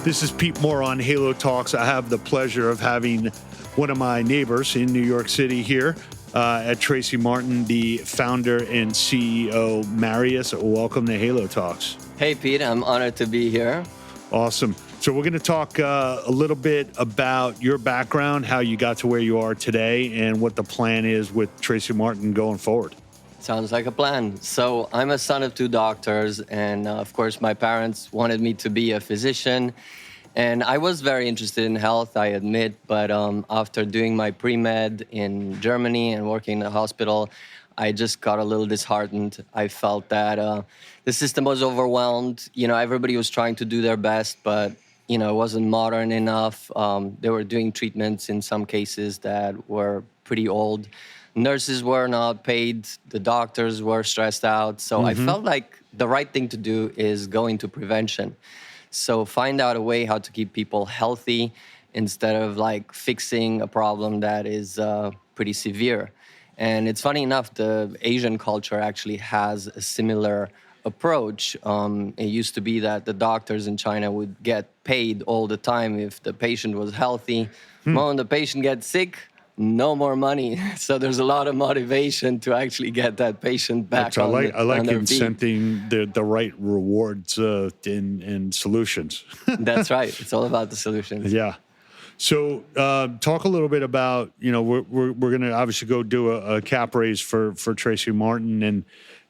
This is Pete Moore on Halo Talks. I have the pleasure of having one of my neighbors in New York City here at Tracie Martyn, the founder and CEO. Marius, welcome to Halo Talks. Hey, Pete. I'm honored to be here. Awesome. So we're going to talk a little bit about your background, how you got to where you are today, and what the plan is with Tracie Martyn going forward. Sounds like a plan. So I'm a son of two doctors, and of course, my parents wanted me to be a physician. And I was very interested in health, I admit, but after doing my pre-med in Germany and working in a hospital, I just got a little disheartened. I felt that the system was overwhelmed. You know, everybody was trying to do their best, but it wasn't modern enough. They were doing treatments in some cases that were pretty old. Nurses were not paid. The doctors were stressed out. So I felt like the right thing to do is go into prevention. So find out a way how to keep people healthy instead of like fixing a problem that is pretty severe. And it's funny enough, the Asian culture actually has a similar approach. It used to be that the doctors in China would get paid all the time if the patient was healthy. When the patient gets sick, no more money. So there's a lot of motivation to actually get that patient back on their feet. I like incenting the right rewards and solutions. That's right. It's all about the solutions. Yeah. So talk a little bit about, we're going to obviously go do a cap raise for Tracie Martyn and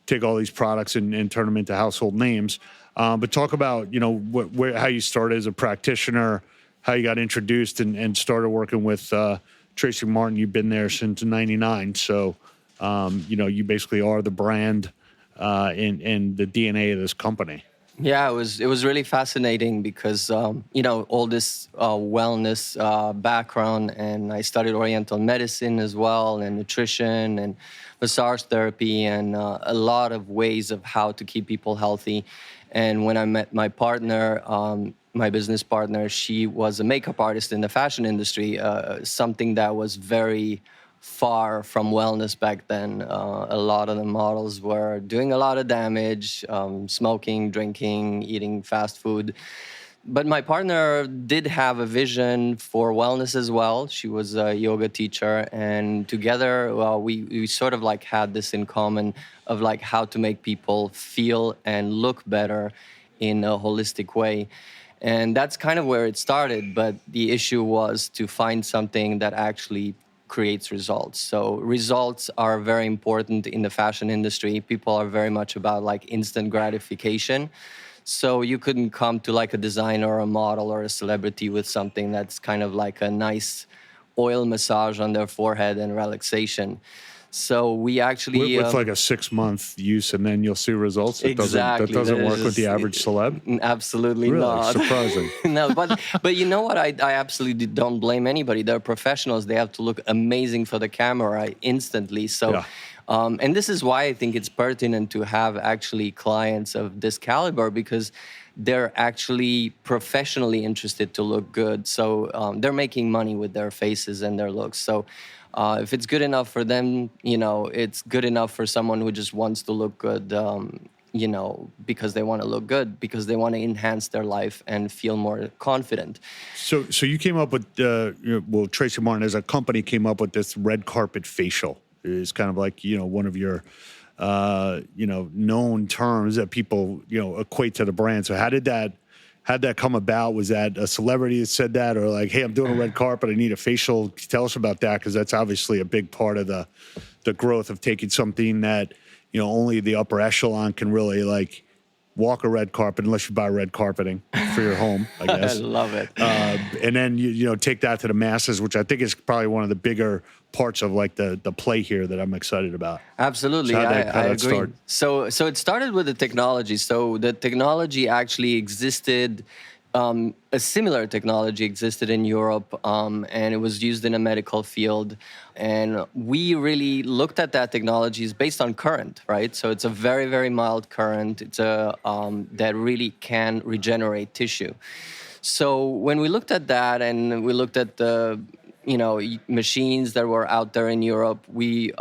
take all these products and turn them into household names. But talk about, how you started as a practitioner, how you got introduced and started working with Tracie Martyn. You've been there since '99, so you basically are the brand and the DNA of this company. Yeah, it was really fascinating because all this wellness background, and I studied Oriental medicine as well, and nutrition and massage therapy, and a lot of ways of how to keep people healthy. And when I met my partner, my business partner, she was a makeup artist in the fashion industry, something that was very far from wellness back then. A lot of the models were doing a lot of damage, smoking, drinking, eating fast food. But my partner did have a vision for wellness as well. She was a yoga teacher, and together we sort of like had this in common of like how to make people feel and look better in a holistic way. And that's kind of where it started. But the issue was to find something that actually creates results. So results are very important in the fashion industry. People are very much about like instant gratification. So you couldn't come to like a designer or a model or a celebrity with something that's kind of like a nice oil massage on their forehead and relaxation. So we actually... With like a 6-month use and then you'll see results? Exactly. That doesn't work with the average celeb? Absolutely really? Not. Surprising. No, but you know what? I absolutely don't blame anybody. They're professionals. They have to look amazing for the camera instantly. So, yeah. And this is why I think it's pertinent to have actually clients of this caliber, because they're actually professionally interested to look good. So they're making money with their faces and their looks. So if it's good enough for them, it's good enough for someone who just wants to look good, because they want to look good, because they want to enhance their life and feel more confident. So you came up with, Tracie Martyn as a company came up with this red carpet facial. It's kind of like, one of your, known terms that people, equate to the brand. So how'd that come about? Was that a celebrity that said that, or like, hey, I'm doing a red carpet, I need a facial? Tell us about that, because that's obviously a big part of the growth of taking something that, only the upper echelon can really like walk a red carpet, unless you buy red carpeting for your home, I guess. I love it. And then you take that to the masses, which I think is probably one of the bigger parts of like the play here that I'm excited about. Absolutely, So I agree. Start? So it started with the technology. So the technology actually existed. A similar technology existed in Europe, and it was used in a medical field. And we really looked at that technology as based on current, right? So it's a very, very mild current. It's that really can regenerate tissue. So when we looked at that, and we looked at the machines that were out there in Europe, we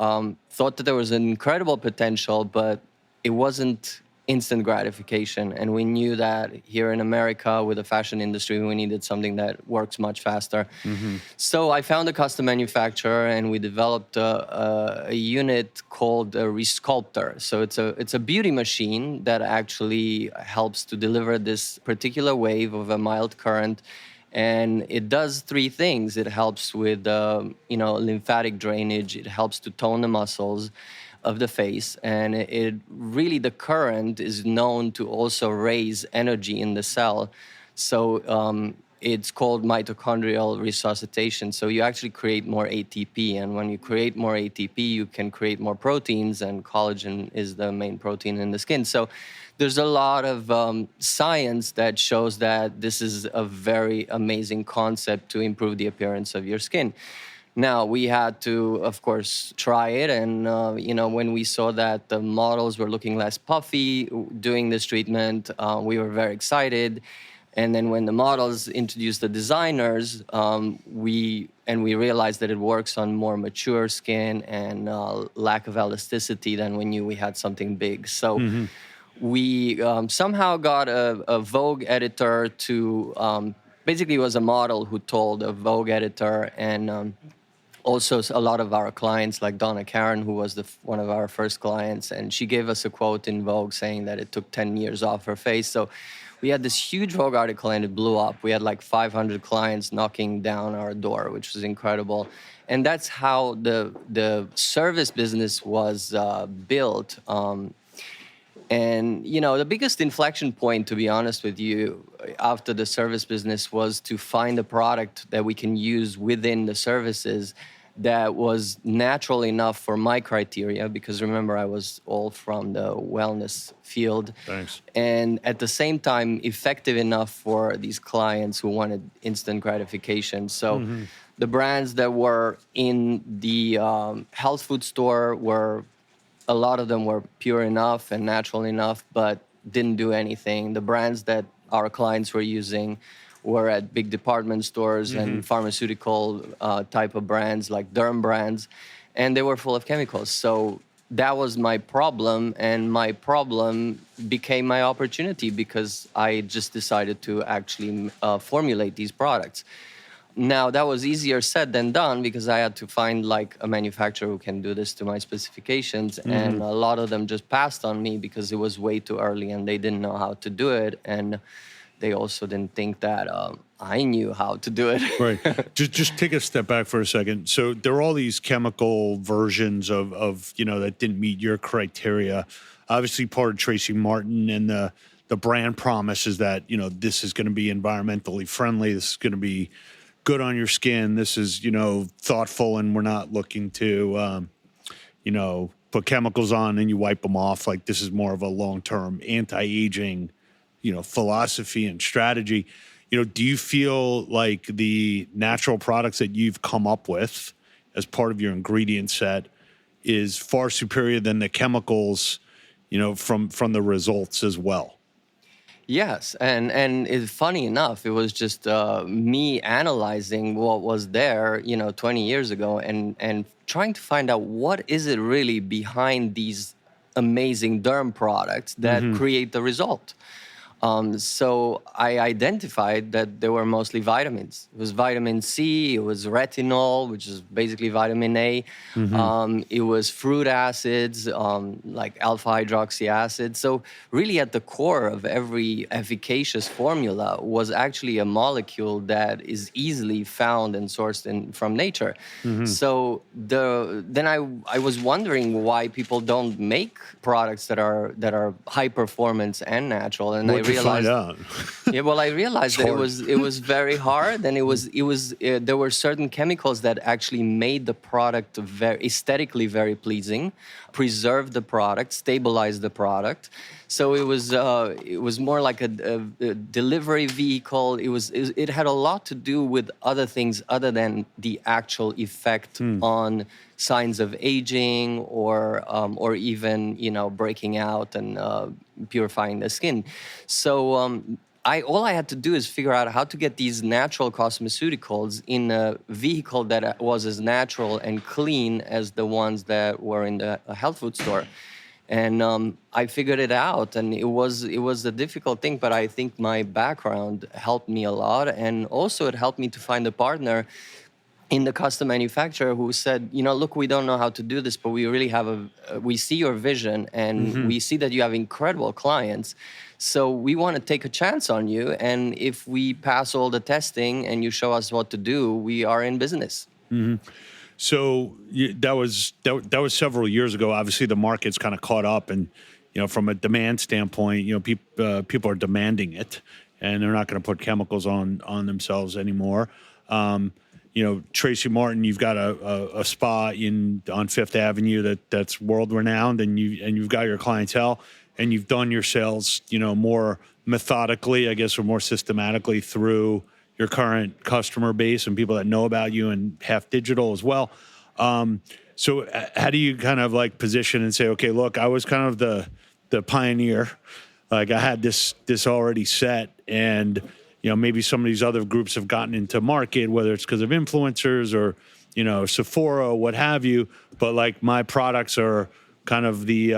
thought that there was an incredible potential, but it wasn't instant gratification. And we knew that here in America, with the fashion industry, we needed something that works much faster. So I found a custom manufacturer, and we developed a unit called a Resculptor. So it's a beauty machine that actually helps to deliver this particular wave of a mild current. And it does three things. It helps with lymphatic drainage. It helps to tone the muscles of the face, and it really, the current is known to also raise energy in the cell. So it's called mitochondrial resuscitation. So you actually create more ATP, and when you create more ATP, you can create more proteins, and collagen is the main protein in the skin. So there's a lot of science that shows that this is a very amazing concept to improve the appearance of your skin. Now, we had to, of course, try it. And, when we saw that the models were looking less puffy doing this treatment, we were very excited. And then when the models introduced the designers, we realized that it works on more mature skin and lack of elasticity, then we knew we had something big. So we somehow got a Vogue editor to, basically it was a model who told a Vogue editor, and also a lot of our clients, like Donna Karan, who was one of our first clients, and she gave us a quote in Vogue saying that it took 10 years off her face. So we had this huge Vogue article, and it blew up. We had like 500 clients knocking down our door, which was incredible. And that's how the service business was built. And, the biggest inflection point, to be honest with you, after the service business was to find a product that we can use within the services that was natural enough for my criteria, because remember, I was all from the wellness field. Thanks. And at the same time, effective enough for these clients who wanted instant gratification. So the brands that were in the health food store were, a lot of them were pure enough and natural enough, but didn't do anything. The brands that our clients were using were at big department stores and pharmaceutical type of brands, like derm brands, and they were full of chemicals. So that was my problem, and my problem became my opportunity because I just decided to actually formulate these products. Now, that was easier said than done because I had to find like a manufacturer who can do this to my specifications. And a lot of them just passed on me because it was way too early and they didn't know how to do it. And they also didn't think that I knew how to do it. Right. Just take a step back for a second. So there are all these chemical versions of that didn't meet your criteria. Obviously, part of Tracie Martyn and the brand promise is that, this is going to be environmentally friendly. This is going to be good on your skin. This is, thoughtful, and we're not looking to, put chemicals on and you wipe them off. Like, this is more of a long-term anti-aging, philosophy and strategy. Do you feel like the natural products that you've come up with as part of your ingredient set is far superior than the chemicals, from the results as well? Yes, and it's funny enough, it was just me analyzing what was there, 20 years ago, and trying to find out what is it really behind these amazing derm products that create the result. So I identified that they were mostly vitamins. It was vitamin C, it was retinol, which is basically vitamin A. It was fruit acids, like alpha hydroxy acid. So really at the core of every efficacious formula was actually a molecule that is easily found and sourced from nature. So then I was wondering why people don't make products that are high performance and natural, and I realized, I realized that it was very hard, and there were certain chemicals that actually made the product very aesthetically very pleasing, preserved the product, stabilized the product. So it was more like a delivery vehicle. It had a lot to do with other things other than the actual effect on signs of aging or even breaking out and purifying the skin. So all I had to do is figure out how to get these natural cosmeceuticals in a vehicle that was as natural and clean as the ones that were in the health food store. And I figured it out, and it was a difficult thing, but I think my background helped me a lot, and also it helped me to find a partner in the custom manufacturer who said, look, we don't know how to do this, but we really we see your vision, and we see that you have incredible clients. So we want to take a chance on you, and if we pass all the testing and you show us what to do, we are in business. So that was several years ago. Obviously, the market's kind of caught up, and from a demand standpoint, people are demanding it, and they're not going to put chemicals on themselves anymore. Tracie Martyn, you've got a spa on Fifth Avenue that's world renowned, and you've got your clientele, and you've done your sales, more methodically, I guess, or more systematically through your current customer base and people that know about you, and half digital as well. So how do you kind of like position and say, okay, look, I was kind of the pioneer, like I had this already set, and maybe some of these other groups have gotten into market, whether it's because of influencers or Sephora, what have you, but like my products are kind of the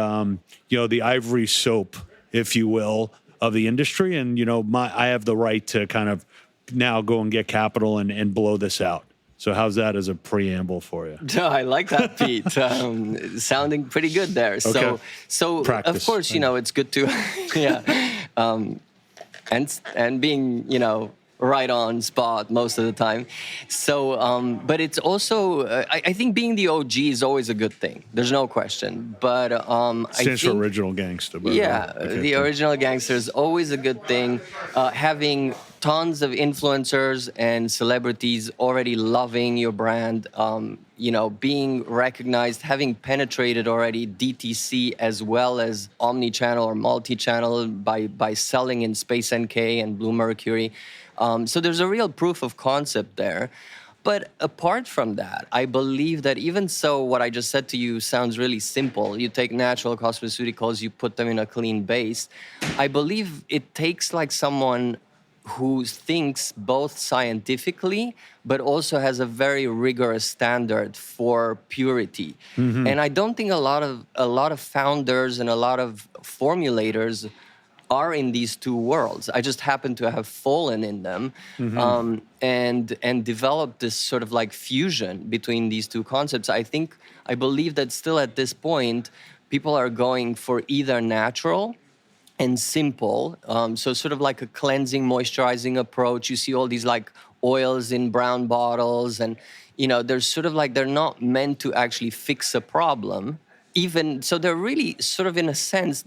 the ivory soap, if you will, of the industry, and I have the right to kind of now go and get capital and blow this out. So how's that as a preamble for you? I like that, Pete. Sounding pretty good there. Okay. So Practice. Of course, it's good to, and being, right on spot most of the time. So, but it's also, I think being the OG is always a good thing. There's no question. But Stands for original gangster. Yeah, okay, the original gangster is always a good thing. Having tons of influencers and celebrities already loving your brand, being recognized, having penetrated already DTC as well as omni-channel or multi-channel by selling in Space NK and Blue Mercury. So there's a real proof of concept there. But apart from that, I believe that even so, what I just said to you sounds really simple. You take natural cosmeceuticals, you put them in a clean base. I believe it takes like someone who thinks both scientifically, but also has a very rigorous standard for purity. And I don't think a lot of founders and a lot of formulators are in these two worlds. I just happen to have fallen in them and developed this sort of like fusion between these two concepts. I believe that still at this point, people are going for either natural and simple, so sort of like a cleansing, moisturizing approach. You see all these like oils in brown bottles, and there's sort of like they're not meant to actually fix a problem. Even so, they're really sort of in a sense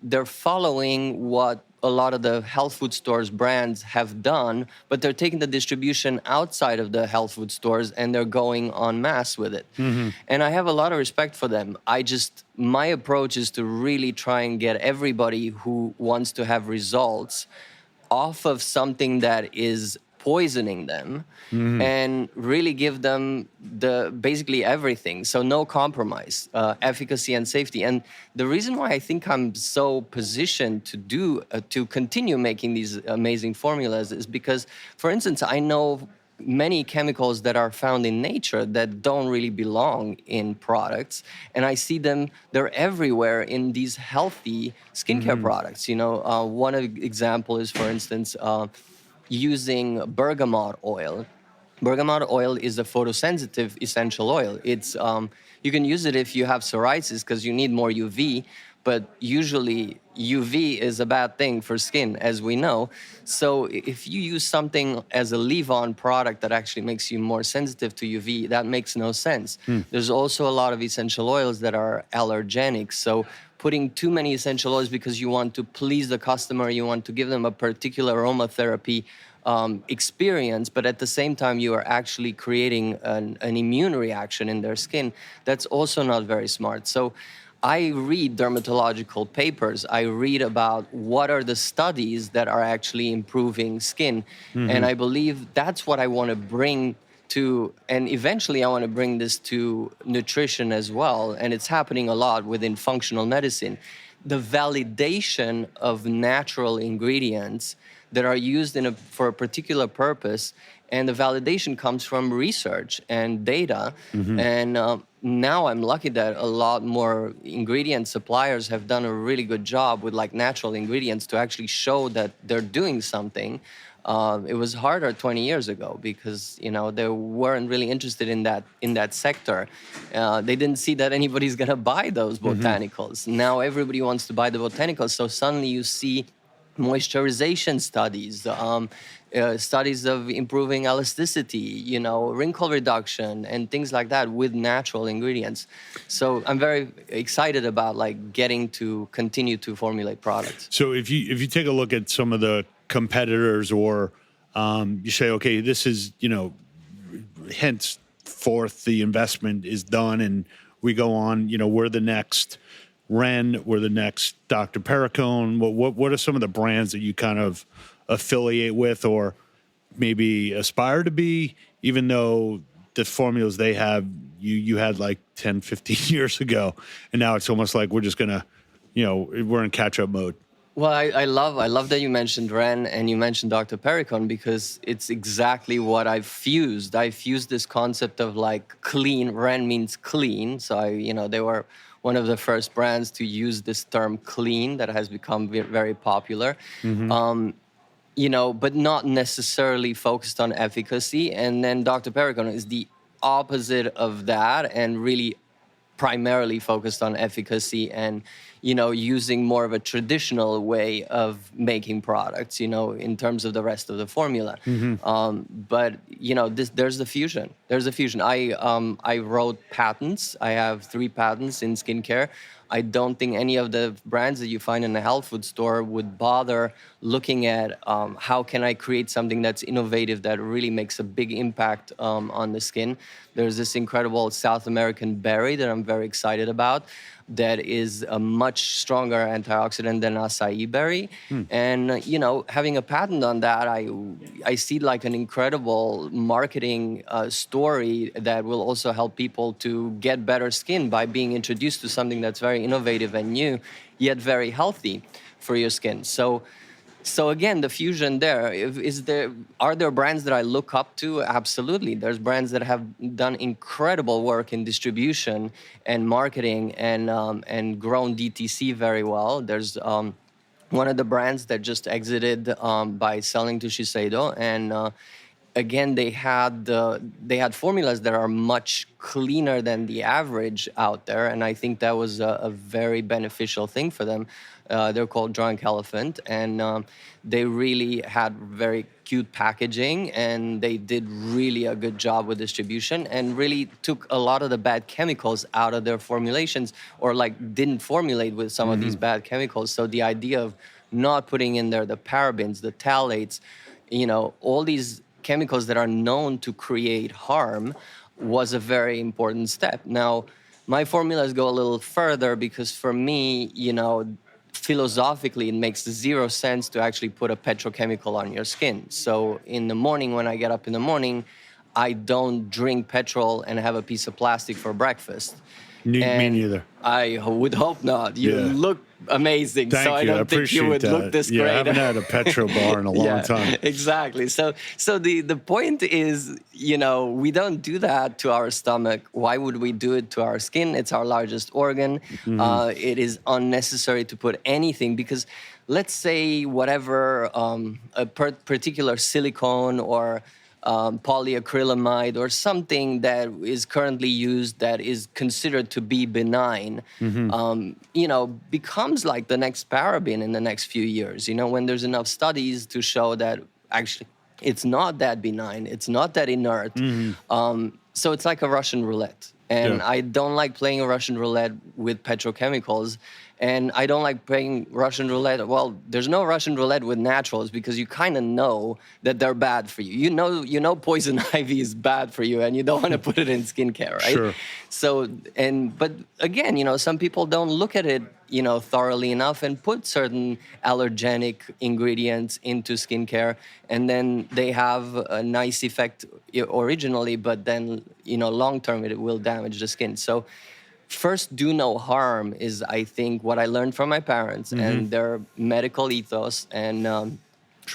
they're following what a lot of the health food stores brands have done, but they're taking the distribution outside of the health food stores and they're going en masse with it. And I have a lot of respect for them. My approach is to really try and get everybody who wants to have results off of something that is poisoning them and really give them basically everything. So no compromise, efficacy and safety. And the reason why I think I'm so positioned to continue making these amazing formulas is because, for instance, I know many chemicals that are found in nature that don't really belong in products. And I see them, they're everywhere in these healthy skincare products. One example is, for instance, using bergamot oil. Bergamot oil is a photosensitive essential oil. It's you can use it if you have psoriasis because you need more UV, but usually UV is a bad thing for skin, as we know. So if you use something as a leave-on product that actually makes you more sensitive to UV, that makes no sense. There's also a lot of essential oils that are allergenic. So putting too many essential oils because you want to please the customer, you want to give them a particular aromatherapy experience, but at the same time you are actually creating an immune reaction in their skin, that's also not very smart. So I read dermatological papers. I read about what are the studies that are actually improving skin. And I believe that's what I want to bring to, and eventually I want to bring this to nutrition as well. And it's happening a lot within functional medicine. The validation of natural ingredients that are used for a particular purpose And the validation comes from research and data. And now I'm lucky that a lot more ingredient suppliers have done a really good job with like natural ingredients to actually show that they're doing something. It was harder 20 years ago because they weren't really interested in that sector. They didn't see that anybody's gonna buy those botanicals. Now everybody wants to buy the botanicals, so suddenly you see moisturization studies, studies of improving elasticity, wrinkle reduction, and things like that with natural ingredients. So I'm very excited about like getting to continue to formulate products. So if you take a look at some of the competitors, or you say, okay, this is henceforth the investment is done, and we go on. We're the next Ren, we're the next Dr. Perricone. What are some of the brands that you kind of affiliate with, or maybe aspire to be, even though the formulas they have, you had like 10, 15 years ago, and now it's almost like we're just gonna, we're in catch-up mode. Well, I love that you mentioned Ren and you mentioned Dr. Perricone, because it's exactly what I've fused. I fused this concept of like clean. Ren means clean, so they were one of the first brands to use this term clean that has become very popular. But not necessarily focused on efficacy. And then Dr. Perricone is the opposite of that, and really primarily focused on efficacy and using more of a traditional way of making products, in terms of the rest of the formula. But there's the fusion. I wrote patents. I have 3 patents in skincare. I don't think any of the brands that you find in a health food store would bother looking at how can I create something that's innovative that really makes a big impact on the skin. There's this incredible South American berry that I'm very excited about that is a much stronger antioxidant than acai berry. And, having a patent on that, I see like an incredible marketing story that will also help people to get better skin by being introduced to something that's very innovative and new, yet very healthy for your skin. So again, the fusion there, are there brands that I look up to? Absolutely. There's brands that have done incredible work in distribution and marketing and grown DTC very well. There's one of the brands that just exited by selling to Shiseido, and again, they had formulas that are much cleaner than the average out there, and I think that was a very beneficial thing for them. They're called Drunk Elephant, and they really had very cute packaging, and they did really a good job with distribution, and really took a lot of the bad chemicals out of their formulations, or like didn't formulate with some of these bad chemicals. So the idea of not putting in there the parabens, the phthalates, all these chemicals that are known to create harm was a very important step. Now, my formulas go a little further because for me, philosophically, it makes 0 sense to actually put a petrochemical on your skin. So in the morning, when I get up in the morning, I don't drink petrol and have a piece of plastic for breakfast. Me neither. I would hope not. You look amazing, Thank so I you. don't think you would look this great. I haven't had a petro bar in a long time. Exactly. So the point is, we don't do that to our stomach. Why would we do it to our skin? It's our largest organ. It is unnecessary to put anything, because let's say whatever a particular silicone or polyacrylamide or something that is currently used that is considered to be benign, becomes like the next paraben in the next few years. When there's enough studies to show that actually it's not that benign, it's not that inert. So it's like a Russian roulette. And I don't like playing a Russian roulette with petrochemicals. And I don't like playing Russian roulette. Well, there's no Russian roulette with naturals, because you kind of know that they're bad for you. You know poison ivy is bad for you, and you don't want to put it in skincare, right? Sure. So, but again, some people don't look at it, thoroughly enough and put certain allergenic ingredients into skincare, and then they have a nice effect originally, but then, long term it will damage the skin. So first, do no harm is, I think, what I learned from my parents and their medical ethos. And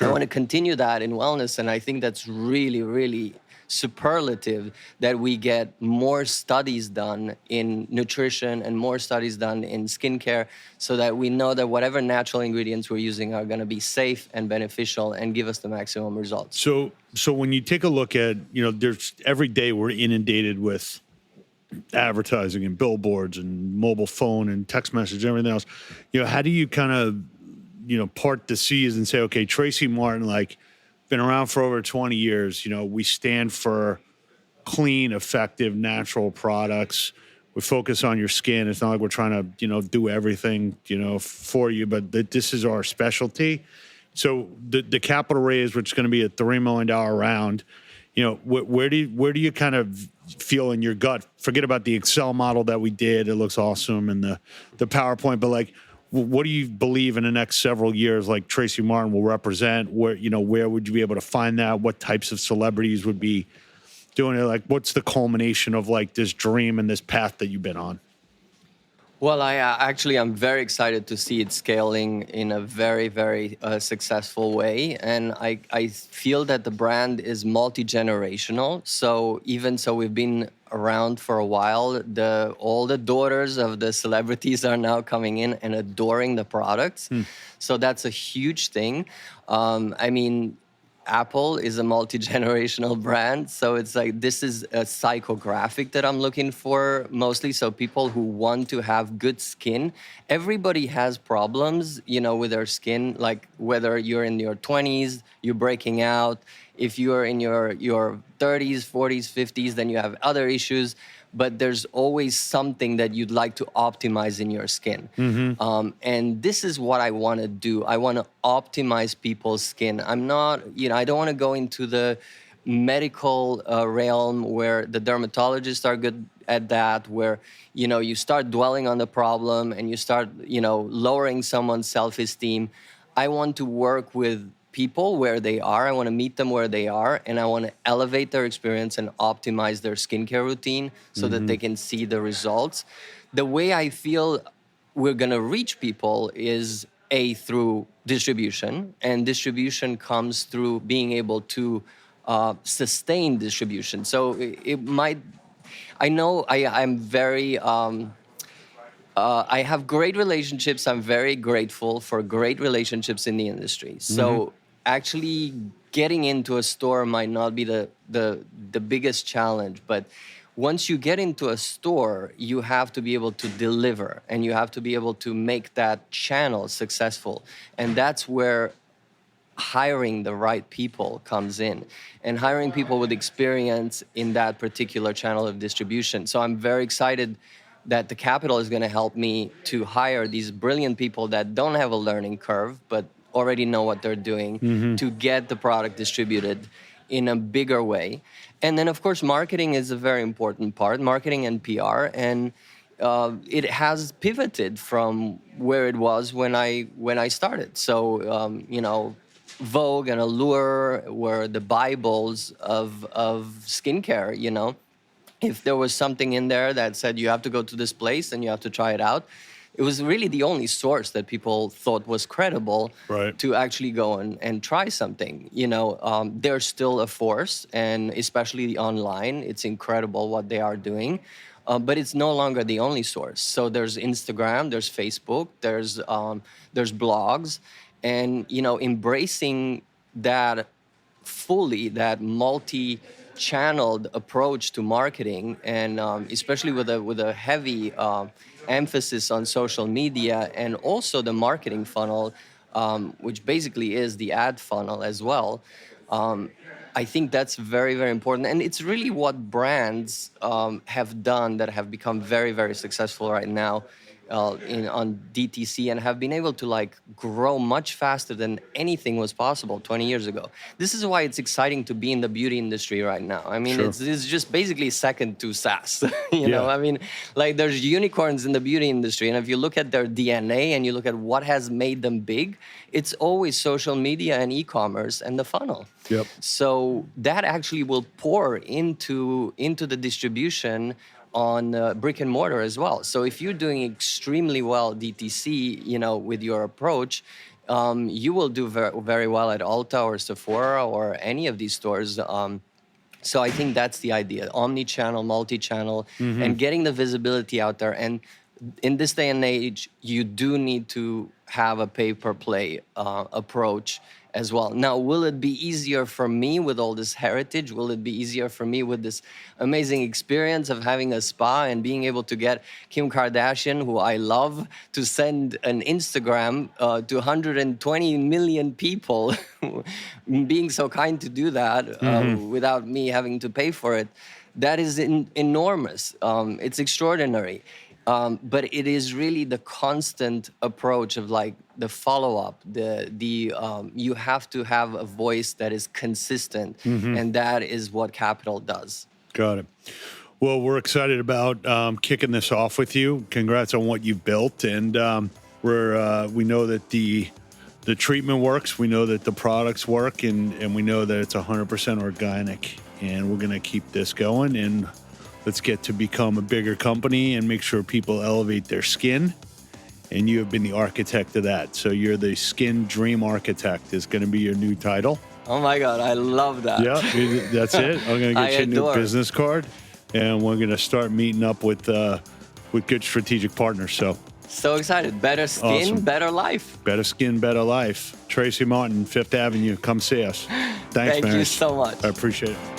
I want to continue that in wellness, and I think that's really, really superlative that we get more studies done in nutrition and more studies done in skincare, so that we know that whatever natural ingredients we're using are going to be safe and beneficial and give us the maximum results. So when you take a look at, there's every day we're inundated with advertising and billboards and mobile phone and text message and everything else. How do you kind of, part the seas and say, okay, Tracie Martyn, like, been around for over 20 years. We stand for clean, effective, natural products. We focus on your skin. It's not like we're trying to, do everything, for you, but this is our specialty. So the capital raise, which is going to be a $3 million round, where do you kind of feel in your gut? Forget about the Excel model that we did. It looks awesome. And the PowerPoint, but like, what do you believe in the next several years, like Tracie Martyn will represent? Where would you be able to find that? What types of celebrities would be doing it? Like, what's the culmination of like this dream and this path that you've been on? Well, I'm very excited to see it scaling in a very, very successful way. And I feel that the brand is multi-generational. So we've been around for a while. All the daughters of the celebrities are now coming in and adoring the products. So that's a huge thing. Apple is a multi-generational brand, so it's like this is a psychographic that I'm looking for mostly. So people who want to have good skin. Everybody has problems, with their skin, like whether you're in your 20s, you're breaking out. If you're in your 30s, 40s, 50s, then you have other issues. But there's always something that you'd like to optimize in your skin. And this is what I want to do. I want to optimize people's skin. I'm not, I don't want to go into the medical realm where the dermatologists are good at that, where, you start dwelling on the problem and you start, lowering someone's self-esteem. I want to work with people where they are. I want to meet them where they are, and I want to elevate their experience and optimize their skincare routine so that they can see the results. The way I feel we're going to reach people is through distribution, and distribution comes through being able to sustain distribution. So I'm very I have great relationships. I'm very grateful for great relationships in the industry. So actually getting into a store might not be the biggest challenge, but once you get into a store, you have to be able to deliver, and you have to be able to make that channel successful. And that's where hiring the right people comes in, and hiring people with experience in that particular channel of distribution. So I'm very excited that the capital is going to help me to hire these brilliant people that don't have a learning curve, but already know what they're doing to get the product distributed in a bigger way. And then, of course, marketing is a very important part, marketing and PR. And it has pivoted from where it was when I started. So, Vogue and Allure were the Bibles of skincare, If there was something in there that said you have to go to this place and you have to try it out, it was really the only source that people thought was credible to actually go and try something. They're still a force, and especially online, it's incredible what they are doing. But it's no longer the only source. So there's Instagram, there's Facebook, there's blogs, and embracing that fully, that multi-channeled approach to marketing, and especially with a heavy emphasis on social media, and also the marketing funnel, which basically is the ad funnel as well. I think that's very, very important. And it's really what brands have done that have become very, very successful right now on DTC, and have been able to grow much faster than anything was possible 20 years ago. This is why it's exciting to be in the beauty industry right now. I mean, it's just basically second to SaaS. you know, I mean, there's unicorns in the beauty industry, and if you look at their DNA and you look at what has made them big, it's always social media and e-commerce and the funnel. So that actually will pour into the distribution on brick and mortar as well. So if you're doing extremely well DTC, with your approach, you will do very well at Ulta or Sephora or any of these stores. So I think that's the idea: omni-channel, multi-channel, and getting the visibility out there. And in this day and age, you do need to have a pay-per-play approach as well. Now, will it be easier for me with all this heritage? Will it be easier for me with this amazing experience of having a spa and being able to get Kim Kardashian, who I love, to send an Instagram to 120 million people, being so kind to do that without me having to pay for it? That is enormous. It's extraordinary. But it is really the constant approach of like the follow-up, you have to have a voice that is consistent, and that is what Capital does. Got it. Well, we're excited about kicking this off with you. Congrats on what you've built, and we know that the treatment works. We know that the products work, and we know that it's 100% organic. And we're going to keep this going, and let's get to become a bigger company and make sure people elevate their skin. And you have been the architect of that. So you're the Skin Dream Architect is going to be your new title. Oh my God, I love that. Yeah, that's it. I'm going to get you a new business card, and we're going to start meeting up with good strategic partners. So excited. Better skin, awesome. Better life. Better skin, better life. Tracie Martyn, Fifth Avenue. Come see us. Thanks, Thank Marius. you so much. I appreciate it.